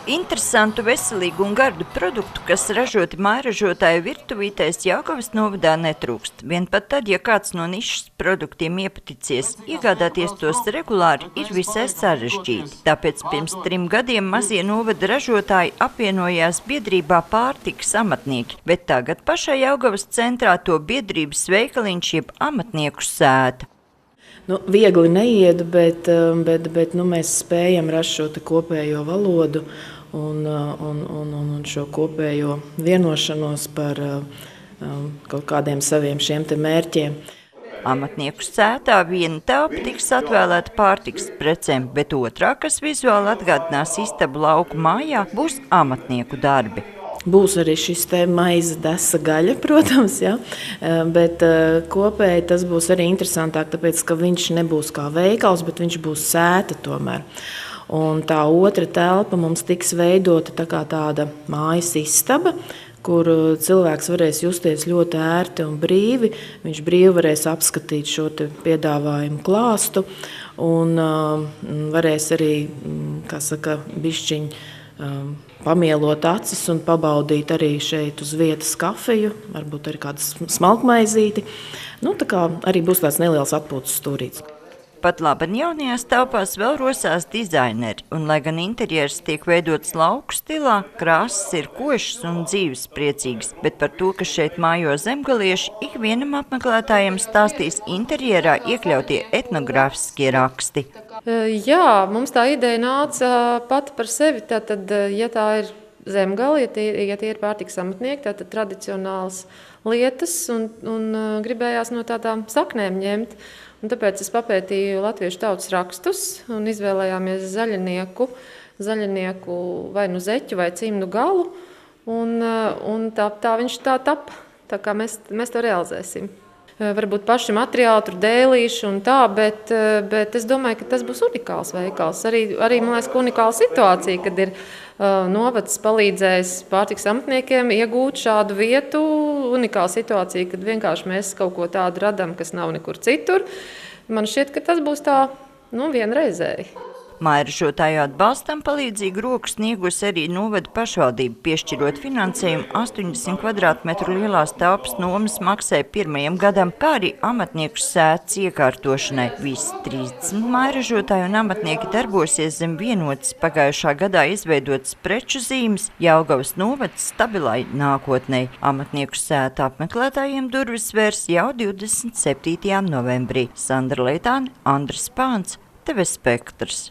Interesantu, veselīgu un gardu produktu, kas ražoti mājražotāju virtuvītēs, Jelgavas novadā netrūkst. Vien pat tad, ja kāds no nišas produktiem iepaticies, iegādāties tos regulāri ir visai sarežģīti. Tāpēc pirms 3 gadiem mazie novada ražotāji apvienojās biedrībā Pārtikas amatnieki, bet tagad pašai Jelgavas centrā to biedrības veikaliņš jeb amatnieku sēta. Viegli neiet, bet mēs spējam rast šo kopējo valodu un šo kopējo vienošanos par kaut kādiem saviem šiem te mērķiem. Amatnieku sētā viena telpa tiks atvēlēta pārtikas precēm, bet otrā, kas vizuāli atgādinās istabu lauku mājā, būs amatnieku darbi. Būs arī šis te maize, desa, gaļa, protams, ja? Bet kopēji tas būs arī interesantāk, tāpēc, ka viņš nebūs kā veikals, bet viņš būs sēta tomēr. Un tā otra telpa mums tiks veidota tā kā tāda mājas istaba, kur cilvēks varēs justies ļoti ērti un brīvi. Viņš brīvi varēs apskatīt šo te piedāvājumu klāstu un varēs arī, kā saka, bišķiņ pamielot acis un pabaudīt arī šeit uz vietas kafiju, varbūt arī kādas smalkmaizīti. Tā kā arī būs tāds neliels atpūtas stūrīts. Pat labi jaunajās telpās vēl rosās dizaineri, un lai gan interjers tiek veidots lauku stilā, krāsas ir košas un dzīves priecīgas, bet par to, ka šeit mājo zemgalieši, ikvienam apmeklētājiem stāstīs interjerā iekļautie etnogrāfiskie raksti. Jā, mums tā ideja nāca pati par sevi, tātad, ja tā ir zemgali, ja tie ir pārtikas amatnieki, tātad tradicionāls lietas un gribējās no tādām saknēm ņemt. Un tāpēc es papētīju latviešu tautas rakstus un izvēlējāmies zaļinieku vai nu zeķu vai cimdu galu. Un tā viņš tā tapa, tā kā mēs to realizēsim. Varbūt paši materiāli, tur dēlīši un tā, bet es domāju, ka tas būs unikāls veikals. Arī man liekas, ka unikāla situācija, kad ir novads palīdzējis pārtikas amatniekiem iegūt šādu vietu. Unikāla situācija, kad vienkārši mēs kaut ko tādu radam, kas nav nekur citur. Man šķiet, ka tas būs tā, vienreizēji. Mājražotāju atbalstam palīdzīgu roku sniegusi arī novada pašvaldība, piešķirot finansējumu 80 kvadrātmetru lielās telpas nomas maksai 1. gadam, kā arī amatnieku sētas iekārtošanai. Visi 30 mājražotāji un amatnieki darbosies zem vienotas pagājušā gadā izveidotas preču zīmes Jelgavas novads stabilai nākotnei. Amatnieku sēta apmeklētājiem durvis vērs jau 27. novembrī. Sandra Leitāne, Andris Pāns, TV Spektrs.